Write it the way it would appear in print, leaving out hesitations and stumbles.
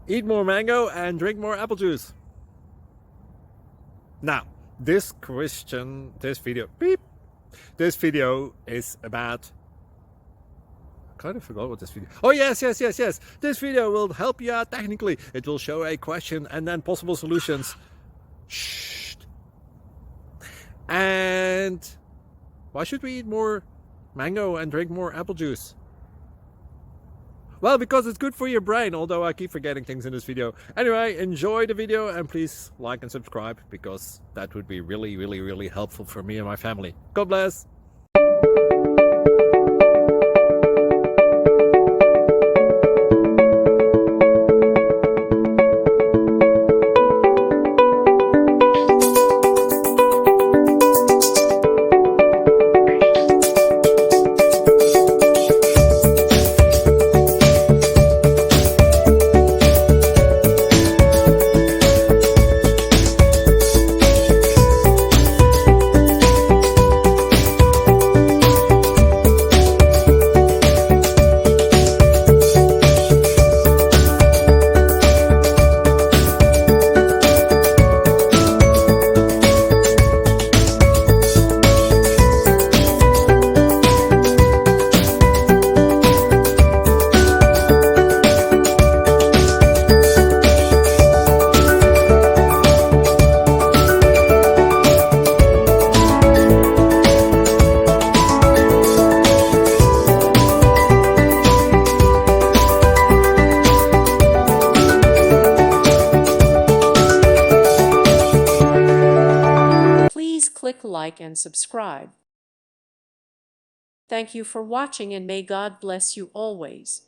Eat more mango and drink more apple juice. Now, this video is about, I kind of forgot what this video. Oh, yes. This video will help you out technically. It will show a question and then possible solutions. Shh. And why should we eat more mango and drink more apple juice? Well, because it's good for your brain, although I keep forgetting things in this video. Anyway, enjoy the video and please like and subscribe, because that would be really helpful for me and my family. God bless! Click like and subscribe. Thank you for watching and may God bless you always.